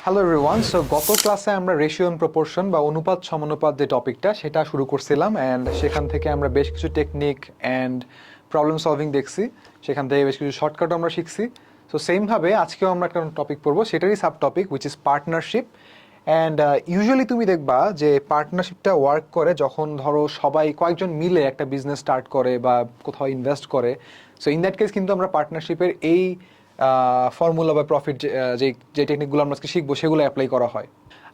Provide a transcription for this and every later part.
Hello everyone. So গত ক্লাসে আমরা রেশিও এন্ড প্রপোর্শন বা অনুপাত সমানুপাত যে টপিকটা সেটা শুরু করছিলাম, অ্যান্ড সেখান থেকে আমরা বেশ কিছু টেকনিক অ্যান্ড প্রবলেম সলভিং দেখছি। সেখান থেকে বেশ কিছু শর্টকাটও আমরা শিখছি। সো সেমভাবে আজকেও আমরা একটা টপিক পড়বো, সেটারই sub topic which is partnership. And usually তুমি দেখবা যে পার্টনারশিপটা ওয়ার্ক করে যখন ধরো সবাই কয়েকজন মিলে একটা বিজনেস স্টার্ট করে বা কোথাও ইনভেস্ট করে। সো ইন দ্যাট কেস কিন্তু আমরা পার্টনারশিপের এই ফর্মুলা বা প্রফিট যে যে টেকনিকগুলো আমরা আজকে শিখবো সেগুলো অ্যাপ্লাই করা হয়।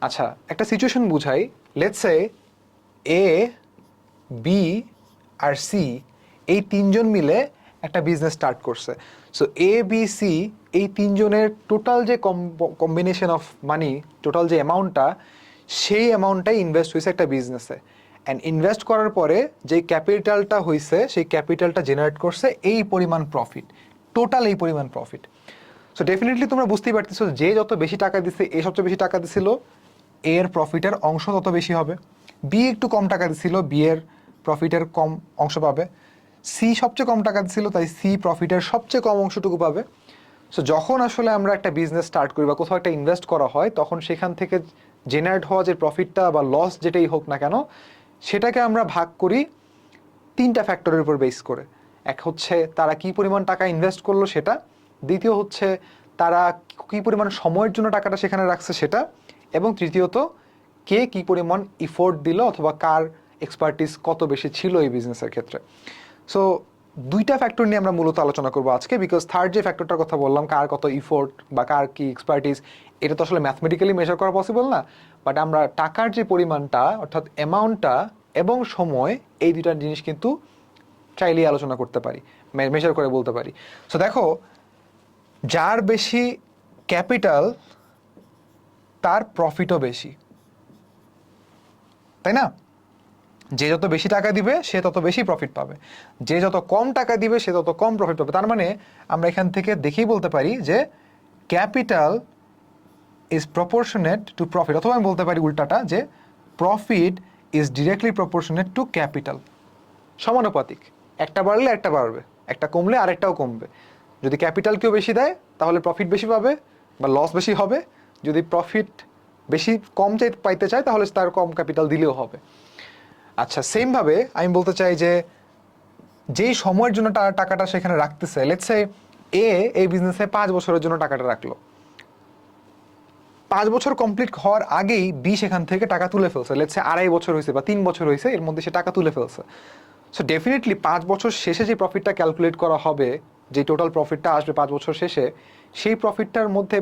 আচ্ছা, একটা সিচুয়েশন বুঝাই। লেটস সে এ, বি আর সি এই তিনজন মিলে একটা বিজনেস স্টার্ট করছে। সো এ, বি, সি এই তিনজনের টোটাল যে কম্বিনেশন অফ মানি, টোটাল যে অ্যামাউন্টটা, সেই অ্যামাউন্টটাই ইনভেস্ট হয়েছে একটা বিজনেসে। অ্যান্ড ইনভেস্ট করার পরে যে ক্যাপিটালটা হয়েছে সেই ক্যাপিটালটা জেনারেট করছে এই পরিমাণ প্রফিট, টোটাল এই পরিমাণ প্রফিট। সো ডেফিনেটলি তোমরা বুঝতেই পারতেছো যে যত বেশি টাকা দিচ্ছে, এ সবচেয়ে বেশি টাকা দিছিল, এর প্রফিটের অংশ তত বেশি হবে। বি একটু কম টাকা দিছিল, বি এর প্রফিটের কম অংশ পাবে। সি সবচেয়ে কম টাকা দিছিল, তাই সি প্রফিটের সবচেয়ে কম অংশটুকু পাবে। সো যখন আসলে আমরা একটা বিজনেস স্টার্ট করি বা কোথাও একটা ইনভেস্ট করা হয়, তখন সেখান থেকে জেনারেট হওয়া যে প্রফিটটা বা লস যেটাই হোক না কেন, সেটাকে আমরা ভাগ করি তিনটা ফ্যাক্টরের উপর বেস করে। এক হচ্ছে তারা কি পরিমাণ টাকা ইনভেস্ট করলো সেটা, দ্বিতীয় হচ্ছে তারা কি পরিমাণ সময়ের জন্য টাকাটা সেখানে রাখছে সেটা, এবং তৃতীয়ত কে কি পরিমাণ ইফোর্ট দিল অথবা কার এক্সপার্টিস কত বেশি ছিল এই বিজনেসের ক্ষেত্রে। সো দুইটা ফ্যাক্টর নিয়ে আমরা মূলত আলোচনা করবো আজকে, বিকজ থার্ড যে ফ্যাক্টরটার কথা বললাম, কার কত ইফোর্ট বা কার কি এক্সপার্টিস, এটা তো আসলে ম্যাথমেটিক্যালি মেজার করা পসিবল না। বাট আমরা টাকার যে পরিমাণটা অর্থাৎ অ্যামাউন্টটা এবং সময়, এই দুইটা জিনিস কিন্তু চাইলেই আলোচনা করতে পারি, মেজার করে বলতে পারি। সো দেখো, যার বেশি ক্যাপিটাল তার প্রফিটও বেশি, তাই না? যে যত বেশি টাকা দিবে সে তত বেশি প্রফিট পাবে, যে যত কম টাকা দিবে সে তত কম প্রফিট পাবে। তার মানে আমরা এখান থেকে দেখেই বলতে পারি যে capital is proportionate to profit, অথবা আমি বলতে পারি উল্টাটা, যে profit is directly proportionate to capital. সমানুপাতিক, একটা বাড়লে একটা বাড়বে, একটা কমলে আরেকটাও কমবে। যদি ক্যাপিটাল কেউ বেশি দেয় তাহলে প্রফিট বেশি পাবে বা লস বেশি হবে, যদি প্রফিট বেশি কম পাইতে চায় তাহলে তার কম ক্যাপিটাল দিলেও হবে। আচ্ছা, সেমভাবে আমি বলতে চাই যে যেই সময়ের জন্য টাকাটা সেখানে রাখতেছে, লেটস সে এ এই বিজনেসে 5 বছরের জন্য টাকাটা রাখলো, 5 বছর কমপ্লিট হওয়ার আগেই বি সেখান থেকে টাকা তুলে ফেলছে। লেটস সে 2.5 বছর হয়েছে বা 3 বছর হয়েছে, এর মধ্যে সে টাকা তুলে ফেলছে। সো ডেফিনেটলি 5 বছর শেষে যে প্রফিটটা ক্যালকুলেট করা হবে, যে টোটাল প্রফিটটা আসবে 5 বছর শেষে, সেই প্রফিটটার মধ্যে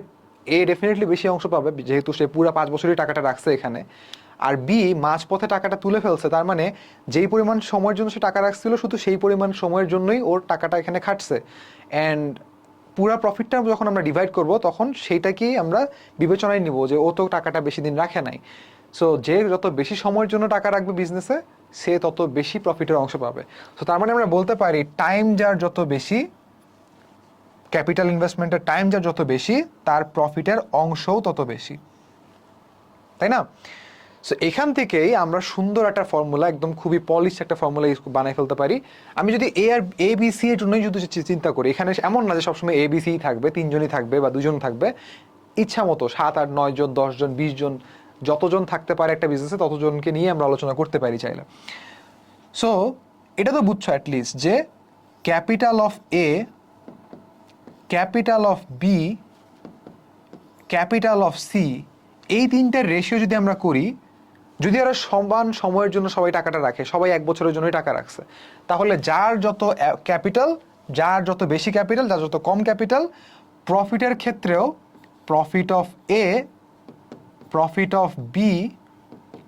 এ ডেফিনেটলি বেশি অংশ পাবে, যেহেতু সে পুরো 5 বছরই টাকাটা রাখছে এখানে। আর বি মাঝপথে টাকাটা তুলে ফেলছে, তার মানে যেই পরিমাণ সময়ের জন্য সে টাকা রাখছিল শুধু সেই পরিমাণ সময়ের জন্যই ওর টাকাটা এখানে খাটছে। অ্যান্ড পুরা প্রফিটটা যখন আমরা ডিভাইড করব তখন সেইটাকেই আমরা বিবেচনায় নিব যে ও তো টাকাটা বেশি দিন রাখে নাই। সো যে যত বেশি সময়ের জন্য টাকা রাখবে বিজনেসে, সে তত বেশি প্রফিটের অংশ পাবে। সো তার মানে আমরা বলতে পারি টাইম যার যত বেশি, ক্যাপিটাল ইনভেস্টমেন্টের টাইম যার যত বেশি, তার প্রফিটের অংশও তত বেশি, তাই না? সো এখান থেকেই আমরা সুন্দর একটা ফর্মুলা, একদম খুবই পলিশ একটা ফর্মুলা বানাই ফেলতে পারি। আমি যদি এ বি সি এর জন্যই যদি চিন্তা করি, এখানে এমন না যে সবসময় এ বি সি থাকবে, 3জনই থাকবে বা 2জন থাকবে। ইচ্ছা মতো 7, 8, 9 জন, 10 জন, 20 জন, যতজন থাকতে পারে একটা বিজনেসে ততজনকে নিয়ে আমরা আলোচনা করতে পারি চাইলে। সো এটা তো বুঝছো অ্যাটলিস্ট যে capital of A, capital of B, capital of C, এই তিনটার রেশিও যদি আমরা করি, যদি আরো সমান সময়ের জন্য সবাই টাকাটা রাখে, সবাই 1 বছরের জন্যই টাকা রাখছে, তাহলে যার যত ক্যাপিটাল, যার যত বেশি ক্যাপিটাল, যার যত কম ক্যাপিটাল, প্রফিটের ক্ষেত্রেও profit of A, profit of B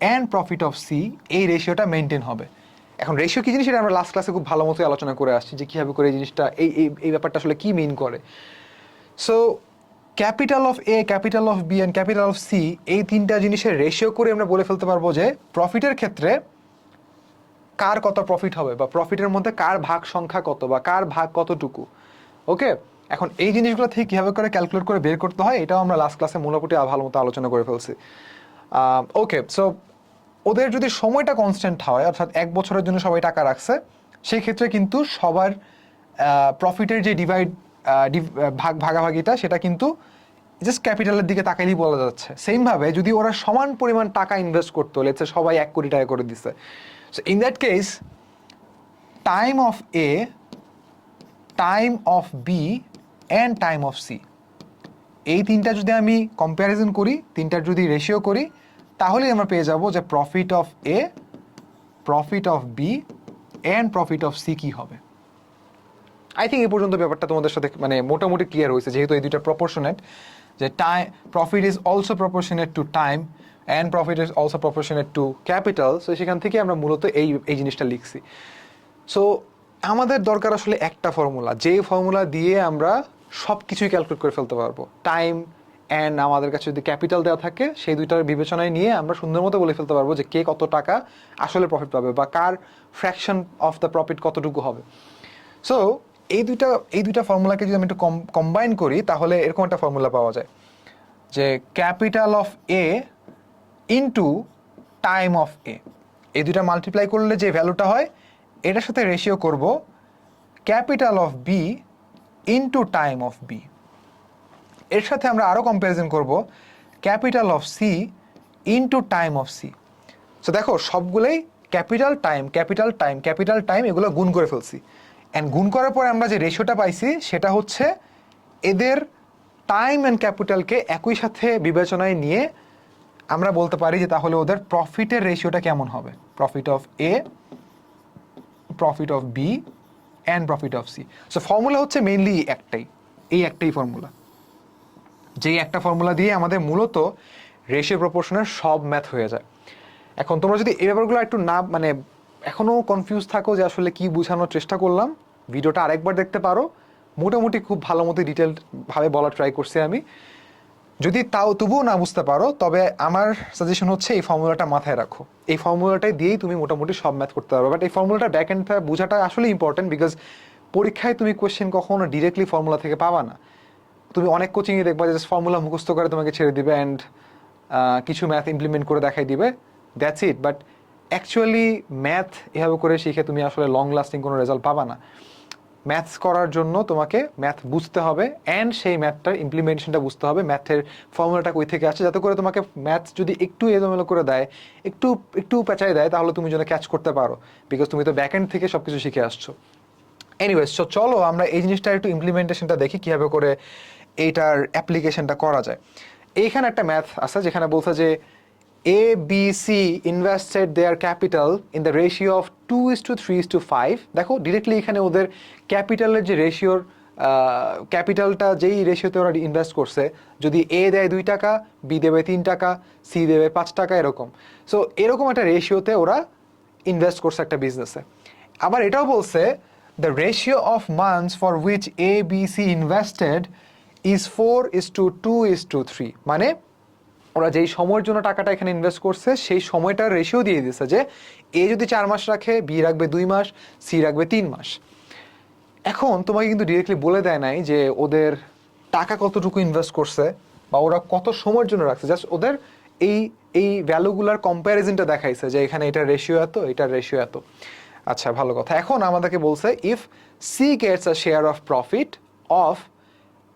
and profit of C, এই রেশিওটা মেনটেন হবে। এখন রেশিও কি জিনিস সেটা আমরা লাস্ট ক্লাসে খুব ভালো মতোই আলোচনা করে আসছি, যে কীভাবে করে এই জিনিসটা, এই ব্যাপারটা আসলে কি মিন করে। So capital of A, capital of B and capital of C, এই তিনটা জিনিসের রেশিও করে আমরা বলে ফেলতে পারবো যে প্রফিটের ক্ষেত্রে কার কত প্রফিট হবে বা প্রফিটের মধ্যে কার ভাগ সংখ্যা কত বা কার ভাগ কতটুকু। ওকে, এখন এই জিনিসগুলো থেকে কীভাবে করে ক্যালকুলেট করে বের করতে হয় এটাও আমরা লাস্ট ক্লাসে মোটামুটি ভালো মতো আলোচনা করে ফেলছি। ওকে, সো ওদের যদি সময়টা কনস্ট্যান্ট হয়, অর্থাৎ 1 বছরের জন্য সবাই টাকা রাখছে, সেই ক্ষেত্রে কিন্তু সবার প্রফিটের যে ভাগাভাগিটা সেটা কিন্তু জাস্ট ক্যাপিটালের দিকে তাকাইলেই বলা যাচ্ছে। সেম ভাবে যদি ওরা সমান পরিমাণ টাকা ইনভেস্ট করতো, লেটস সে সবাই 1 কোটি টাকা করে দিছে, so in that case time of A, time of B and time of C, এই তিনটা যদি আমি কম্প্যারিজন করি, তিনটার যদি রেশিও করি, তাহলেই আমরা পেয়ে যাব যে profit of A, profit of B and profit of C কী হবে। আই থিঙ্ক এই পর্যন্ত ব্যাপারটা তোমাদের সাথে মানে মোটামুটি ক্লিয়ার হয়েছে, যেহেতু এই দুইটা প্রপোর্শনেট, যে time profit is also proportionate to time and profit is also proportionate to capital. So সেখান থেকে আমরা মূলত এই জিনিসটা লিখছি। সো আমাদের দরকার আসলে একটা ফর্মুলা, যে ফর্মুলা দিয়ে আমরা সব কিছুই ক্যালকুলেট করে ফেলতে পারবো। টাইম অ্যান্ড আমাদের কাছে যদি ক্যাপিটাল দেওয়া থাকে, সেই দুইটার বিবেচনায় নিয়ে আমরা সুন্দর মতো বলে ফেলতে পারবো যে কে কত টাকা আসলে প্রফিট পাবে বা কার ফ্র্যাকশন অফ দ্য প্রফিট কতটুকু হবে। সো এই দুইটা ফর্মুলাকে যদি আমি একটু কম্বাইন করি, তাহলে এরকম একটা ফর্মুলা পাওয়া যায় যে capital of A into time of A, এই দুইটা মাল্টিপ্লাই করলে যে ভ্যালুটা হয়, এটার সাথে রেশিও করব capital of B into time of B. এর সাথে আমরা আরও কম্প্যারিজন করব capital of C into time of C. So দেখো সবগুলোই capital time capital time capital time, এগুলো গুণ করে ফেলছি। অ্যান্ড গুণ করার পরে আমরা যে রেশিওটা পাইছি, সেটা হচ্ছে এদের টাইম অ্যান্ড ক্যাপিটালকে একই সাথে বিবেচনায় নিয়ে আমরা বলতে পারি যে তাহলে ওদের প্রফিটের রেশিওটা কেমন হবে, profit of A, profit of B and profit of C. So formula হচ্ছে মেইনলি একটাই ফর্মুলা, যেই একটা ফর্মুলা দিয়ে আমাদের মূলত রেশিও প্রপোর্শনের সব ম্যাথ হয়ে যায়। এখন তোমরা যদি এই ব্যাপারগুলো একটু না মানে এখনও কনফিউজ থাকো যে আসলে কি বোঝানোর চেষ্টা করলাম, ভিডিওটা আরেকবার দেখতে পারো। মোটামুটি খুব ভালো মতো ডিটেলভাবে বলার ট্রাই করছি আমি। যদি তবুও না বুঝতে পারো, তবে আমার সাজেশন হচ্ছে এই ফর্মুলাটা মাথায় রাখো। এই ফর্মুলাটাই দিয়েই তুমি মোটামুটি সব ম্যাথ করতে পারবে। বাট এই ফর্মুলাটা ব্যাক এন্ড বোঝাটা আসলে ইম্পর্টেন্ট, বিকজ পরীক্ষায় তুমি কোয়েশ্চেন কখনো ডিরেক্টলি ফর্মুলা থেকে পাবা না। তুমি অনেক কোচিংয়ে দেখবা যে ফর্মুলা মুখস্থ করে তোমাকে ছেড়ে দিবে অ্যান্ড কিছু ম্যাথ ইমপ্লিমেন্ট করে দেখাই দিবে, that's it. But actually math এভাবে করে শিখে তুমি আসলে লং লাস্টিং কোনো রেজাল্ট পাবা না। ম্যাথস করার জন্য তোমাকে ম্যাথ বুঝতে হবে অ্যান্ড সেই ম্যাথটার ইমপ্লিমেন্টেশনটা বুঝতে হবে, ম্যাথের ফর্মুলাটা কই থেকে আসছে, যাতে করে তোমাকে ম্যাথ যদি একটু এলোমেলো করে দেয়, একটু পেঁচাই দেয়, তাহলে তুমি যেন ক্যাচ করতে পারো, বিকজ তুমি তো ব্যাক এন্ড থেকে সব কিছু শিখে আসছো। এনিওয়েজ, চলো আমরা এই জিনিসটা একটু ইমপ্লিমেন্টেশনটা দেখি কীভাবে করে এইটার অ্যাপ্লিকেশনটা করা যায়। এইখানে একটা ম্যাথ আছে যেখানে বলছে যে A B C invested their capital in the ratio of 2:3:5। দেখো ডিরেক্টলি এখানে ওদের ক্যাপিটালের যে রেশিওর ক্যাপিটালটা যেই রেশিওতে ওরা ইনভেস্ট করছে, যদি এ দেয় 2 টাকা, বি দেবে 3 টাকা, সি দেবে 5 টাকা, এরকম। সো এরকম একটা রেশিওতে ওরা ইনভেস্ট করছে একটা বিজনেসে। আবার এটাও বলছে the ratio of months for which A, B, C invested is 4:2:3। মানে ওরা যেই সময়ের জন্য টাকাটা এখানে ইনভেস্ট করছে, সেই সময়টার রেশিও দিয়ে দিচ্ছে যে এ যদি 4 মাস রাখে, বি রাখবে 2 মাস, সি রাখবে 3 মাস। এখন তোমাকে কিন্তু ডিরেক্টলি বলে দেয় নাই যে ওদের টাকা কতটুকু ইনভেস্ট করছে বা ওরা কত সময়ের জন্য রাখছে, জাস্ট ওদের এই ভ্যালুগুলার কম্প্যারিজনটা দেখাইছে যে এখানে এটার রেশিও এত, এটার রেশিও এত। আচ্ছা, ভালো কথা। এখন আমাদেরকে বলছে if C gets a share of profit of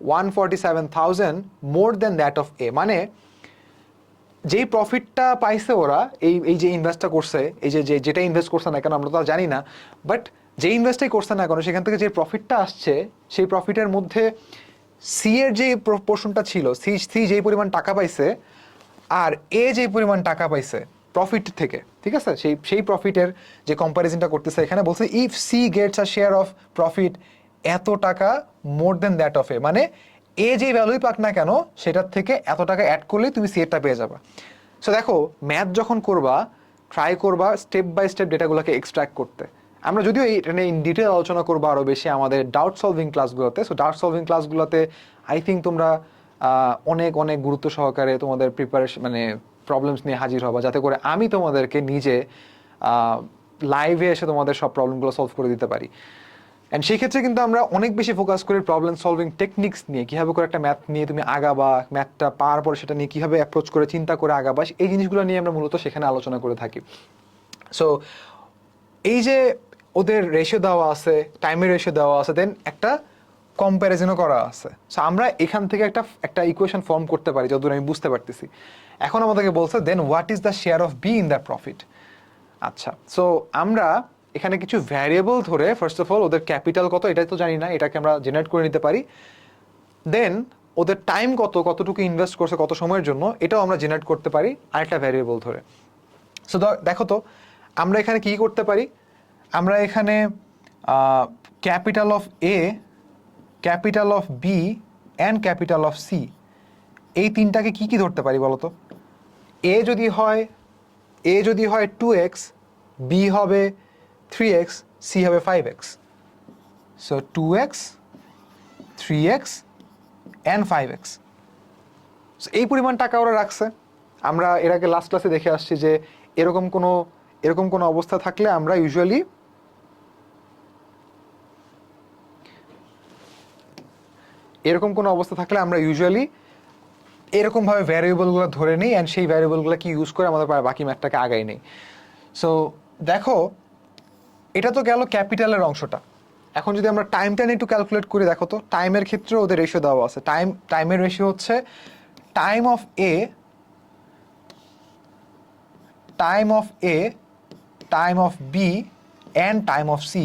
147,000 more than that of A, মানে যেই প্রফিটটা পাইছে ওরা এই যে ইনভেস্টটা করছে, এই যে যেটা ইনভেস্ট করছে না কেন আমরা তো জানি না, বাট যে ইনভেস্টটাই করছে না কেন সেখান থেকে যে প্রফিটটা আসছে, সেই প্রফিটের মধ্যে সি এর যে পোর্শনটা ছিল, সি যেই পরিমাণ টাকা পাইছে আর এ যেই পরিমাণ টাকা পাইছে প্রফিট থেকে, ঠিক আছে, সেই প্রফিটের যে কম্প্যারিজনটা করতেছে এখানে বলছে if C gets a share of profit এত টাকা মোর দেন দ্যাট অফ এ, মানে এ যে ভ্যালুই পাক না কেন সেটার থেকে এত টাকা অ্যাড করলেই তুমি সি এরটা পেয়ে যাবা। সো দেখো, ম্যাথ যখন করবা, ট্রাই করবা স্টেপ বাই স্টেপ ডেটাগুলোকে এক্সট্র্যাক্ট করতে। আমরা যদিও এটা নিয়ে ইন ডিটেল আলোচনা করবো আরও বেশি আমাদের ডাউট সলভিং ক্লাসগুলোতে। সো ডাউট সলভিং ক্লাসগুলোতে আই থিঙ্ক তোমরা অনেক অনেক গুরুত্ব সহকারে তোমাদের প্রিপারেশন মানে প্রবলেমস নিয়ে হাজির হবা, যাতে করে আমি তোমাদেরকে নিজে লাইভে এসে তোমাদের সব প্রবলেমগুলো সলভ করে দিতে পারি। অ্যান্ড সেই ক্ষেত্রে কিন্তু আমরা অনেক বেশি ফোকাস করি প্রবলেম সলভিং টেকনিক্স নিয়ে, কীভাবে করে একটা ম্যাথ নিয়ে তুমি আগাবা, ম্যাথটা পাওয়ার পর সেটা নিয়ে কীভাবে অ্যাপ্রোচ করে চিন্তা করে আগাবা, এই জিনিসগুলো নিয়ে আমরা মূলত সেখানে আলোচনা করে থাকি। সো এই যে ওদের রেশিও দেওয়া আছে, টাইমের রেশিও দেওয়া আছে, দেন একটা কম্প্যারিজনও করা আছে। সো আমরা এখান থেকে একটা ইকুয়েশন ফর্ম করতে পারি যতদূর আমি বুঝতে পারতেছি। এখন আমাদেরকে বলছে then what is the share of B in the profit. আচ্ছা, সো আমরা এখানে কিছু ভ্যারিয়েবল ধরে ফার্স্ট অফ অল ওদের ক্যাপিটাল কত এটা তো জানি না, এটাকে আমরা জেনারেট করে নিতে পারি। দেন ওদের টাইম কতটুকু ইনভেস্ট করছে কত সময়ের জন্য, এটাও আমরা জেনারেট করতে পারি আরেকটা ভ্যারিয়েবল ধরে। সো দেখো তো আমরা এখানে কি করতে পারি, আমরা এখানে capital of A, capital of B and capital of C, এই তিনটাকে কি ধরতে পারি বলো তো? এ যদি হয় 2x, বি হবে 3x, সি হবে 5x। So 2x, 3x and 5x। এই পরিমাণ টাকা ওরা রাখছে। আমরা এর আগে লাস্ট ক্লাসে দেখে আসছি যে এরকম কোনো অবস্থা থাকলে আমরা ইউজুয়ালি এরকমভাবে ভ্যারিয়েবলগুলো ধরে নিই অ্যান্ড সেই ভ্যারিয়েবলগুলোকে ইউজ করে আমাদের বাকি ম্যাথটাকে আগাই নেই। সো দেখো এটা তো গেল ক্যাপিটালের অংশটা। এখন যদি আমরা টাইমটা নিয়ে একটু ক্যালকুলেট করি, দেখো তো টাইমের ক্ষেত্রে ওদের রেশিও দেওয়া আছে। টাইমের রেশিও হচ্ছে time of A, time of B and time of C.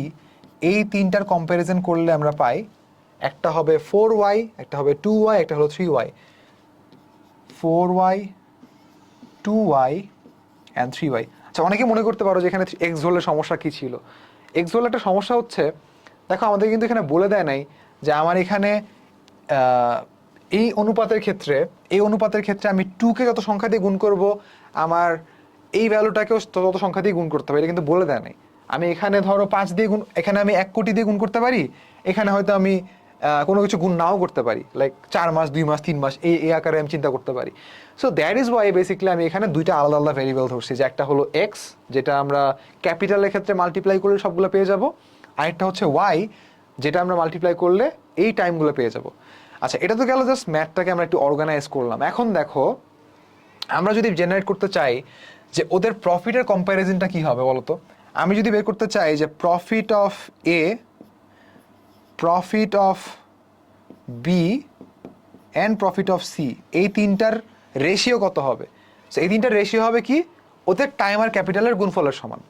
এই তিনটার কম্প্যারিজন করলে আমরা পাই একটা হবে 4y, একটা হবে 2y, একটা হলো 3y। 4y, 2y and 3y। আচ্ছা, অনেকে মনে করতে পারো যে এখানে এক্স ধরলে সমস্যা কি ছিল। এক্স ধরলে একটা সমস্যা হচ্ছে, দেখো আমাদের কিন্তু এখানে বলে দেয় নাই যে আমার এখানে এই অনুপাতের ক্ষেত্রে আমি 2কে যত সংখ্যা দিয়ে গুণ করব, আমার এই ভ্যালুটাকেও তত সংখ্যা দিয়ে গুণ করতে হবে, এটা কিন্তু বলে দেয় নাই। আমি এখানে ধরো 5 দিয়ে গুণ, এখানে আমি 1 কোটি দিয়ে গুণ করতে পারি, এখানে হয়তো আমি কোনো কিছু গুণ নাও করতে পারি, লাইক 4 মাস, 2 মাস, 3 মাস, এই আকারে আমি চিন্তা করতে পারি। So that is Y basically আমি এখানে দুইটা আলাদা আলাদা ভেরিয়েবল ধরছি, যে একটা হলো এক্স, যেটা আমরা ক্যাপিটালের ক্ষেত্রে মাল্টিপ্লাই করলে সবগুলো পেয়ে যাব, আরেকটা হচ্ছে ওয়াই, যেটা আমরা মাল্টিপ্লাই করলে এই টাইমগুলো পেয়ে যাব। আচ্ছা, এটা তো গেল জাস্ট ম্যাথটাকে আমরা একটু অর্গানাইজ করলাম। এখন দেখো আমরা যদি জেনারেট করতে চাই যে ওদের প্রফিটের কম্প্যারিজনটা কি হবে বলতো। আমি যদি বের করতে চাই যে profit of A, profit of B and profit of C, এই তিনটার রেশিও কত হবে। সো এই তিনটার রেশিও হবে কি, ওদের টাইম আর ক্যাপিটালের গুণফলের সমান।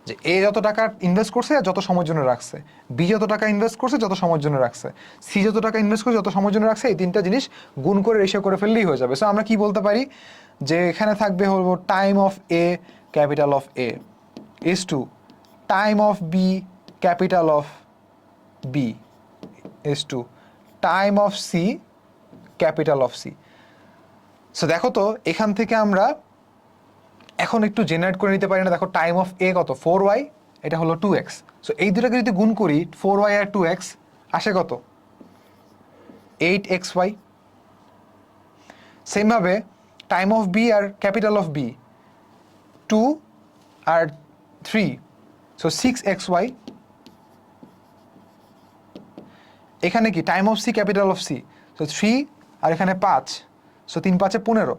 যে এ যত টাকা ইনভেস্ট করছে যত সময়ের জন্য রাখছে, বি যত টাকা ইনভেস্ট করছে যত সময়ের জন্য রাখছে, সি যত টাকা ইনভেস্ট করছে যত সময়ের জন্য রাখছে, এই তিনটা জিনিস গুণ করে রেশিও করে ফেললেই হয়ে যাবে। সো আমরা কি বলতে পারি যে এখানে থাকবে হলো time of A, capital of A is to time of B, capital of B is to time of C, capital of C. So দেখো তো এখান থেকে আমরা এখন একটু জেনারেট করে নিতে পারি না। দেখো টাইম অফ এ কত, 4y, এটা হলো 2x। সো এই দুটাকে যদি গুণ করি 4y আর 2x আসে কত, 8xy। সেমভাবে টাইম অফ বি আর ক্যাপিটাল অফ বি 2 আর 3, সো 6xy। এখানে কি time of C, capital of C, so 3 আর এখানে 5, সো 3 5 15,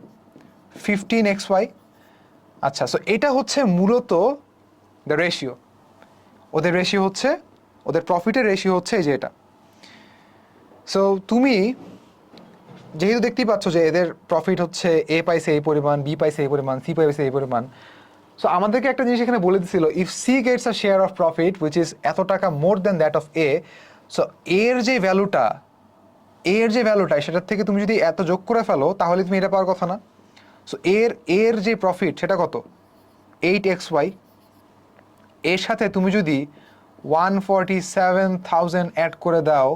15xy। আচ্ছা, সো এটা হচ্ছে মূলত দ্য রেশিও। ওদের রেশিও হচ্ছে, ওদের প্রফিটের রেশিও হচ্ছে এই যে এটা। সো তুমি যেহেতু দেখতেই পাচ্ছ যে এদের প্রফিট হচ্ছে এ পাইছে এই পরিমাণ, বি পাইছে এই পরিমাণ, সি পাইছে এই পরিমাণ। সো আমাদেরকে একটা জিনিস এখানে বলে দিছিল, if C gets a share of profit which is এত টাকা more than that of A, so এর যে ভ্যালুটা সেটার থেকে তুমি যদি এত যোগ করে ফেলো তাহলে তুমি এটা পাওয়ার কথা না। সো এর যে প্রফিট সেটা কত, 8xy। এর সাথে তুমি যদি 147,000 অ্যাড করে দাও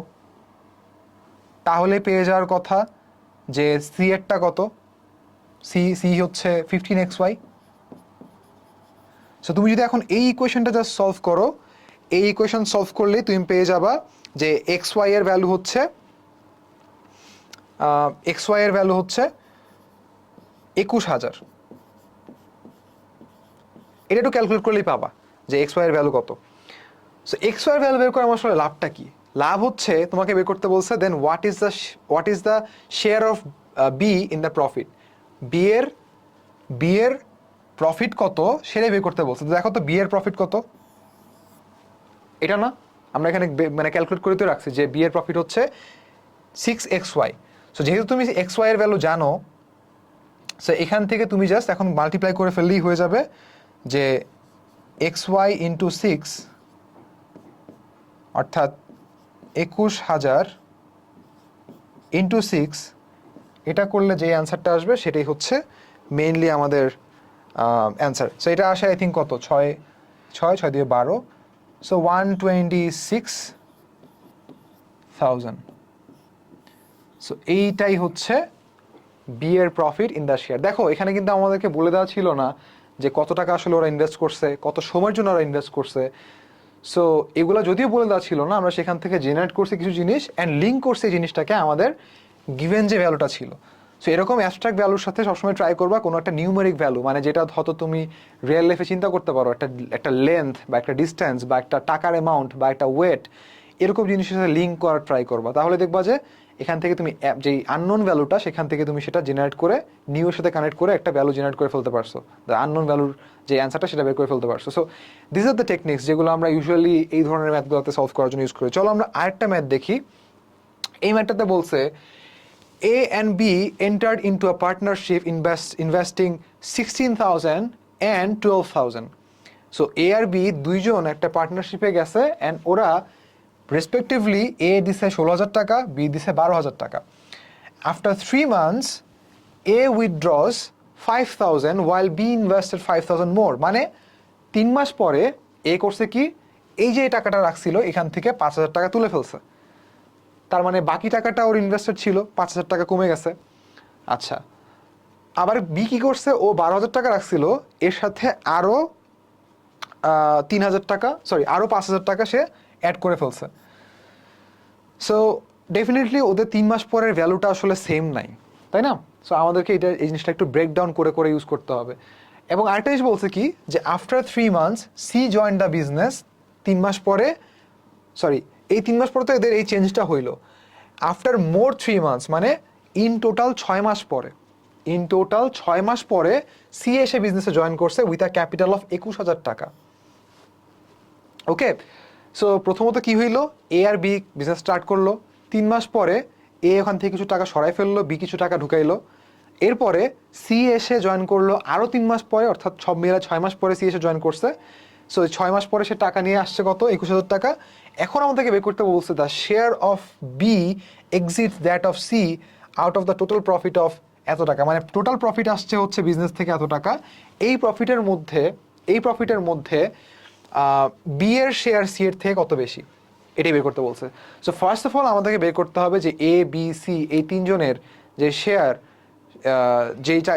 তাহলে পেয়ে যাওয়ার কথা যে সি এরটা কত, সি হচ্ছে 15xy। সো তুমি যদি এখন এই ইকুয়েশনটা জাস্ট সলভ করো, এই ইকুয়েশন সলভ করলে তুমি পেয়ে যাবা যে xy এর ভ্যালু হচ্ছে 21,000। এটা একটু ক্যালকুলেট করলেই পাবা যে xy এর ভ্যালু কত। সো xy এর ভ্যালু বের করে আমার আসলে লাভটা কি? লাভ হচ্ছে তোমাকে বের করতে বলছে then what is the share of B in the profit. B এর প্রফিট কত সেটাই বের করতে বলছে। তো দেখো তো বি এর প্রফিট কত, এটা না, আমরা এখানে মানে ক্যালকুলেট করে তো রাখছি যে বি এর প্রফিট হচ্ছে 6xy। সো যেহেতু তুমি xy এর ভ্যালু জানো, সো এখান থেকে তুমি জাস্ট এখন মাল্টিপ্লাই করে ফেললেই হয়ে যাবে যে xy ইন্টু 6 অর্থাৎ 21,000 ইন্টু 6, এটা করলে যে অ্যান্সারটা আসবে সেটাই হচ্ছে মেইনলি আমাদের অ্যান্সার। সো এটা আসে আই থিঙ্ক কত, 6 দিয়ে 12, সো 126,000। সো এইটাই হচ্ছে বি এর প্রফিট ইন দ্য শেয়ার। দেখো এখানে কিন্তু আমাদেরকে বলে দেওয়া ছিল না যে কত টাকা আসলে ওরা ইনভেস্ট করছে, কত সময়ের জন্য ওরা ইনভেস্ট করছে। সো এগুলো যদিও বলে দেওয়া ছিল না, আমরা সেখান থেকে জেনারেট করছি কিছু জিনিস অ্যান্ড লিঙ্ক করছি এই জিনিসটাকে আমাদের গিভেন যে ভ্যালুটা ছিল। সো এরকম অ্যাবস্ট্রাক্ট ভ্যালুর সাথে সবসময় ট্রাই করবা কোনো একটা নিউমেরিক ভ্যালু, মানে যেটা হয়তো তুমি রিয়েল লাইফে চিন্তা করতে পারো, একটা লেন্থ বা একটা ডিস্টেন্স বা একটা টাকার অ্যামাউন্ট বা একটা ওয়েট, এরকম জিনিসের সাথে লিঙ্ক করার ট্রাই করবা। তাহলে দেখবা যে এখান থেকে তুমি যেই আননোন ভ্যালুটা সেখান থেকে তুমি সেটা জেনারেট করে নিউ এর সাথে কানেক্ট করে একটা ভ্যালু জেনারেট করে ফেলতে পারছো, দ্য আননোন ভ্যালুর যে অ্যান্সারটা সেটা বের করে ফেলতে পারছো। So this are the techniques যেগুলো আমরা ইউজুয়ালি এই ধরনের ম্যাথগুলোতে সলভ করার জন্য ইউজ করি। চলো আমরা আরেকটা ম্যাথ দেখি। এই ম্যাথটাতে বলছে A and B entered into a partnership investing 16,000 and 12,000. So A R B দুইজন একটা পার্টনারশিপে গেছে অ্যান্ড ওরা রেসপেক্টিভলি A দিছে 16,000 টাকা, B দিছে 12,000 টাকা। After 3 months, A withdraws 5,000 while B invested 5,000 more. মানে 3 মাস পরে A করছে কি, এই যে টাকাটা রাখছিল এখান থেকে 5,000 টাকা তুলে ফেলছে। তার মানে বাকি টাকাটা ওর ইনভেস্টেড ছিল, 5,000 টাকা কমে গেছে। আচ্ছা, আবার বি কি করছে, ও 12,000 টাকা রাখছিল, এর সাথে আরও 3,000 টাকা, সরি আরও 5,000 টাকা সে অ্যাড করে ফেলছে। সো ডেফিনেটলি ওদের 3 মাস পরের ভ্যালুটা আসলে সেম নাই, তাই না? সো আমাদেরকে এই জিনিসটা একটু ব্রেকডাউন করে করে ইউজ করতে হবে। এবং আরেকটা জিনিস বলছে কি, যে after 3 months C join the business, 3 মাস পরে, সরি এই 3 মাস পরে তো এদের এই চেঞ্জটা হইলো। আফটার মোর 3 মান্থস মানে ইন টোটাল 6 মাস পরে, ইন টোটাল 6 মাস পরে সি এসে বিজনেসে জয়েন করছে উইথ আ ক্যাপিটাল অফ 21,000 টাকা। ওকে, সো প্রথমত কি হইলো, এ আর বি বিজনেস স্টার্ট করলো, 3 মাস পরে এ ওখান থেকে কিছু টাকা সরাই ফেললো, বি কিছু টাকা ঢুকাইলো, এরপরে সি এসে জয়েন করলো আরও 3 মাস পরে, অর্থাৎ সব মিলে 6 মাস পরে সি এসে জয়েন করছে। সো 6 মাস পরে সে টাকা নিয়ে আসছে কত, 21,000 টাকা। এখন আমাদেরকে বের করতে বলছে the share of B exits that of C out of the total profit of এত টাকা। মানে টোটাল প্রফিট আসছে হচ্ছে বিজনেস থেকে এত টাকা, এই প্রফিটের মধ্যে বি এর শেয়ার সি এর থেকে কত বেশি, এটাই বের করতে বলছে। সো ফার্স্ট অফ অল আমাদেরকে বের করতে হবে যে এ বি সি এই তিনজনের যে শেয়ার,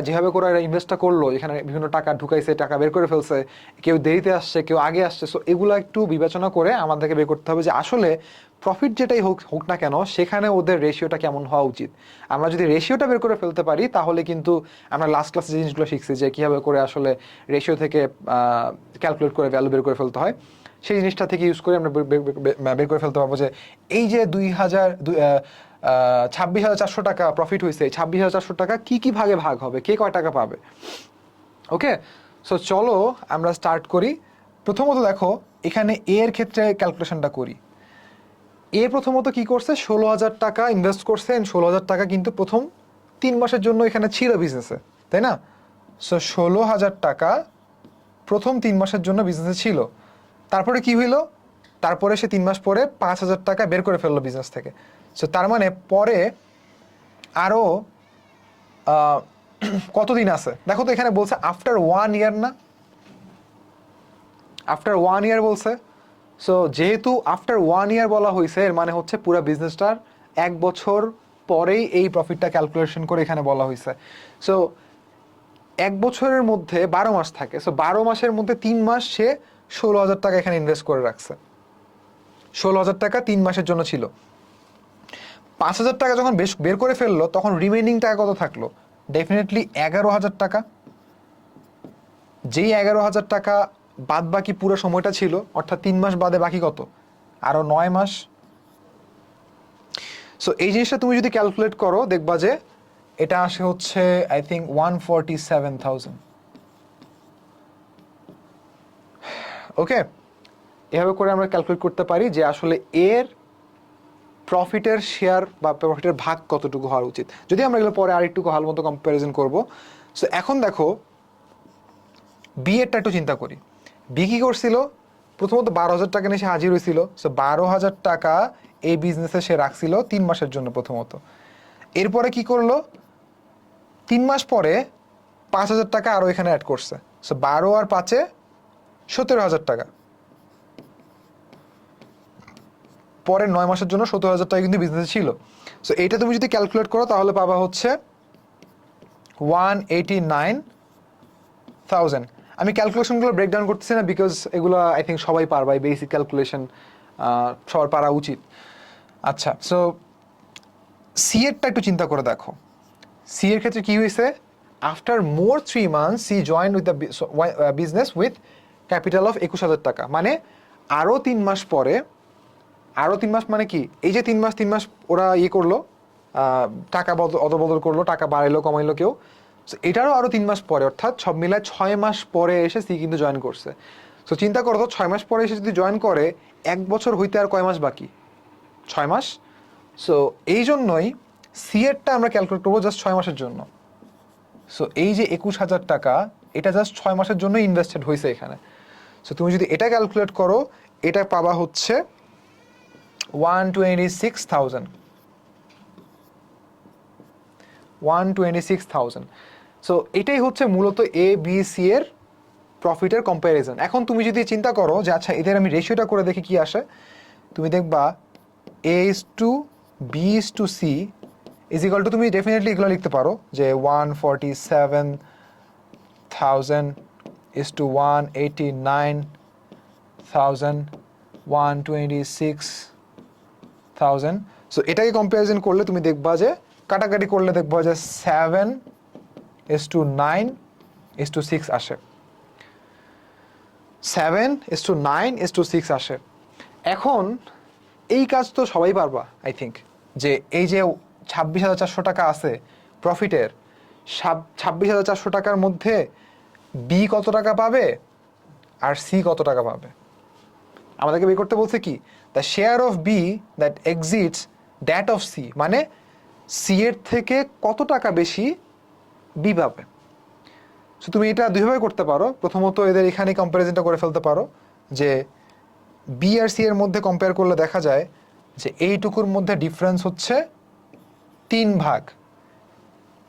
যেভাবে করে এরা ইনভেস্টটা করলো, এখানে বিভিন্ন টাকা ঢুকাইছে, টাকা বের করে ফেলছে, কেউ দেরিতে আসছে, কেউ আগে আসছে। সো এগুলো একটু বিবেচনা করে আমাদেরকে বের করতে হবে যে আসলে প্রফিট যেটাই হোক না কেন সেখানে ওদের রেশিওটা কেমন হওয়া উচিত। আমরা যদি রেশিওটা বের করে ফেলতে পারি তাহলে কিন্তু আমরা লাস্ট ক্লাসে যে জিনিসগুলো শিখছি যে কীভাবে করে আসলে রেশিও থেকে ক্যালকুলেট করে ভ্যালু বের করে ফেলতে হয়, সেই জিনিসটা থেকে ইউজ করে আমরা বের করে ফেলতে পারবো যে এই যে 26,400 টাকা প্রফিট হয়েছে, 26,400 টাকা কি কি ভাগে ভাগ হবে, কে কয় টাকা পাবে। ওকে, সো চলো আমরা স্টার্ট করি। প্রথমত দেখো এখানে এ এর ক্ষেত্রে ক্যালকুলেশনটা করি। এ প্রথমত কি করছে, 16,000 টাকা ইনভেস্ট করছে, 16,000 টাকা কিন্তু প্রথম 3 মাসের জন্য এখানে ছিল বিজনেসে, তাই না? সো 16,000 টাকা প্রথম 3 মাসের জন্য বিজনেসে ছিল। তারপরে কি হইলো, তারপরে সে 3 মাস পরে 5,000 টাকা বের করে ফেললো বিজনেস থেকে। সো তার মানে পরে আরও কতদিন আছে দেখো তো, এখানে বলছে আফটার 1 ইয়ার না, আফটার 1 ইয়ার বলছে। সো যেহেতু আফটার 1 ইয়ার বলা হয়েছে, এর মানে হচ্ছে পুরো বিজনেসটার 1 বছর পরেই এই প্রফিটটা ক্যালকুলেশন করে এখানে বলা হয়েছে। সো 1 বছরের মধ্যে 12 মাস থাকে, সো 12 মাসের মধ্যে 3 মাস সে 16,000 টাকা এখানে ইনভেস্ট করে রাখছে। 16,000 টাকা 3 মাসের জন্য ছিল। 5,000 টাকা যখন বের করে ফেললো তখন রিমেনিং টাকা কত থাকলো, ডেফিনেটলি 11,000 টাকা। যেই 11,000 টাকা বাদ বাকি পুরো সময়টা ছিল, অর্থাৎ 3 মাস বাদে বাকি কত, আরও 9 মাস। সো এই জিনিসটা তুমি যদি ক্যালকুলেট করো দেখবা যে এটা আসে হচ্ছে আই থিঙ্ক 147,000। ওকে, এভাবে করে আমরা ক্যালকুলেট করতে পারি যে আসলে এর প্রফিটের শেয়ার বা প্রফিটের ভাগ কতটুকু হওয়া উচিত। যদি আমরা এগুলো পরে আরেকটু ভালো মতো কম্প্যারিজন করবো। সো এখন দেখো বি এরটা একটু চিন্তা করি। বি কি করছিল, প্রথমত 12,000 টাকা নিয়ে সে হাজির হয়েছিল। সো 12,000 টাকা এই বিজনেসে সে রাখছিল 3 মাসের জন্য প্রথমত। এরপরে কি করলো, 3 মাস পরে 5,000 টাকা আরও এখানে অ্যাড করছে। সো 12 আর 5-এ 17,000 টাকা। পরের 9 মাসের জন্য 17,000 টাকা কিন্তু বিজনেসে ছিল। সো এইটা তুমি যদি ক্যালকুলেট করো তাহলে পাবা হচ্ছে 189,000। আমি ক্যালকুলেশনগুলো ব্রেকডাউন করতেছি না, বিকজ এগুলো আই থিঙ্ক সবাই পারবা, এই বেসিক ক্যালকুলেশন সবার পারা উচিত। আচ্ছা, সো সি এরটা একটু চিন্তা করে দেখো। সি এর ক্ষেত্রে কি হয়েছে, after more 3 months C join with the business with capital of 21,000 টাকা। মানে আরও 3 মাস পরে, আরও 3 মাস মানে কি, এই যে 3 মাস ওরা ইয়ে করলো, টাকা অদবদল করলো, টাকা বাড়াইলো কমাইলো কেউ। সো এটারও আরও 3 মাস পরে, অর্থাৎ সব মিলায় 6 মাস পরে এসে সি কিন্তু জয়েন করছে। সো চিন্তা করো তো, 6 মাস পরে এসে যদি জয়েন করে, 1 বছর হইতে আর কয় মাস বাকি, 6 মাস। সো এই জন্যই সি এরটা আমরা ক্যালকুলেট করবো জাস্ট 6 মাসের জন্য। সো এই যে 21,000 টাকা, এটা জাস্ট 6 মাসের জন্য ইনভেস্টেড হয়েছে এখানে। সো তুমি যদি এটা ক্যালকুলেট করো, এটা পাবা হচ্ছে 126,000। 126,000। সো এটাই হচ্ছে মূলত এ বি সি এর প্রফিটের কম্প্যারিজন। এখন তুমি যদি চিন্তা করো যে আচ্ছা এদের আমি রেশিওটা করে দেখি কি আসে, তুমি দেখবা A is to B is to C is equal to, তুমি ডেফিনেটলি এগুলো লিখতে পারো যে 147,000 ইজ টু 189,000, 126,000। সো এটাকে কম্প্যারিজন করলে তুমি দেখবা যে, কাটাকাটি করলে দেখবা যে 7:9:6 আসে। 7:9:6 আসে। এখন এই কাজ তো সবাই পারবা আই থিঙ্ক, যে এই যে 26,400 টাকা আছে প্রফিটের, 26,400 টাকার মধ্যে বি কত টাকা পাবে আর সি কত টাকা পাবে। আমাদেরকে বের করতে বলছে কি, the share of B that exits that of C, মানে সি এর থেকে কত টাকা বেশি বি পাবে। সো তুমি এটা দুইভাবে করতে পারো। প্রথমত এদের এখানে কম্প্যারিজনটা করে ফেলতে পারো যে বি আর সি এর মধ্যে কম্পেয়ার করলে দেখা যায় যে এইটুকুর মধ্যে ডিফারেন্স হচ্ছে 3 ভাগ।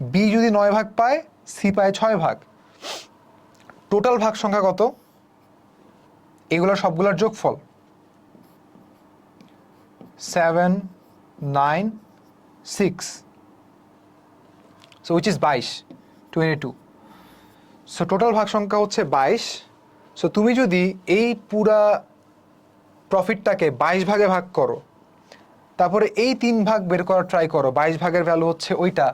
বি যদি 9 ভাগ পায়, সি পায় 6 ভাগ। টোটাল ভাগ সংখ্যা কত, এগুলোর সবগুলোর যোগফল 7, 9, 6, so which is 22। So total ভাগ সংখ্যা হচ্ছে 22। সো তুমি যদি এই পুরা প্রফিটটাকে 22 ভাগে ভাগ করো, তারপরে এই 3 ভাগ বের করার ট্রাই করো, 22 ভাগের ভ্যালু হচ্ছে ওইটা,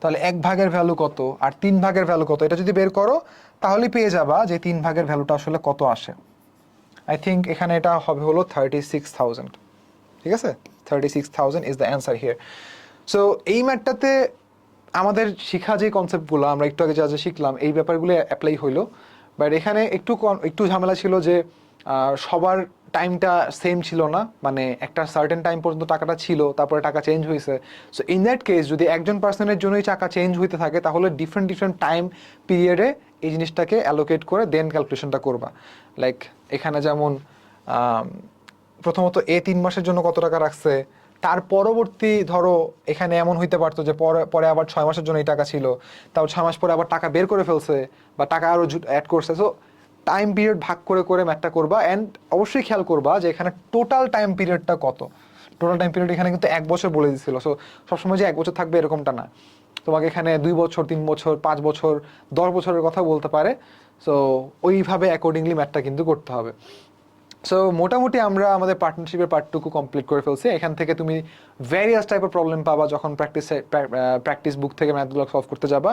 তাহলে 1 ভাগের ভ্যালু কত আর 3 ভাগের ভ্যালু কত, এটা যদি বের করো তাহলেই পেয়ে যাবা যে 3 ভাগের ভ্যালুটা আসলে কত আসে। আই থিঙ্ক এখানে এটা হবে হলো 36,000। ঠিক আছে, 36,000 is the answer here. So এই ম্যাথটাতে আমাদের শিখা যে কনসেপ্টগুলো আমরা একটু আগে যা যা শিখলাম, এই ব্যাপারগুলো অ্যাপ্লাই হইলো। বাট এখানে একটু ঝামেলা ছিল যে সবার টাইমটা সেম ছিল না, মানে একটা সার্টেন টাইম পর্যন্ত টাকাটা ছিল, তারপরে টাকা চেঞ্জ হয়েছে। সো ইন দ্যাট কেস যদি একজন পার্সনের জন্যই টাকা চেঞ্জ হইতে থাকে, তাহলে ডিফারেন্ট টাইম পিরিয়ডে এই জিনিসটাকে অ্যালোকেট করে দেন ক্যালকুলেশনটা করবা। লাইক এখানে যেমন প্রথমত এ 3 মাসের জন্য কত টাকা রাখছে, তার পরবর্তী ধরো এখানে এমন হইতে পারতো যে পরে আবার 6 মাসের জন্য এই টাকা ছিল, তাও 6 মাস পরে আবার টাকা বের করে ফেলছে বা টাকা আরও অ্যাড করছে। সো টাইম পিরিয়ড ভাগ করে করে ম্যাথটা করবা। অ্যান্ড অবশ্যই খেয়াল করবা যে এখানে টোটাল টাইম পিরিয়ডটা কত। টোটাল টাইম পিরিয়ড এখানে কিন্তু 1 বছর বলে দিচ্ছিল। সো সবসময় যে 1 বছর থাকবে এরকমটা না, তোমাকে এখানে 2 বছর, 3 বছর, 5 বছর, 10 বছরের কথা বলতে পারে। সো ওইভাবে অ্যাকর্ডিংলি ম্যাথটা কিন্তু করতে হবে। সো মোটামুটি আমরা আমাদের পার্টনারশিপের পার্টটুকু কমপ্লিট করে ফেলছি। এখান থেকে তুমি ভ্যারিয়াস টাইপের প্রবলেম পাবা যখন প্র্যাকটিস বুক থেকে ম্যাথগুলো সলভ করতে যাবা।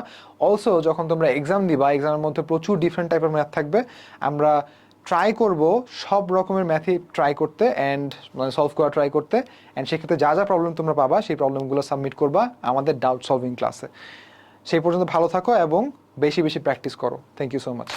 অলসো যখন তোমরা এক্সাম দিবা, এক্সামের মধ্যে প্রচুর ডিফারেন্ট টাইপের ম্যাথ থাকবে। আমরা ট্রাই করব সব রকমের ম্যাথই ট্রাই করতে অ্যান্ড মানে সলভ করা ট্রাই করতে। অ্যান্ড সেক্ষেত্রে যা যা প্রবলেম তোমরা পাবা সেই প্রবলেমগুলো সাবমিট করবা আমাদের ডাউট সলভিং ক্লাসে। সেই পর্যন্ত ভালো থাকো এবং বেশি বেশি প্র্যাকটিস করো। Thank you so much.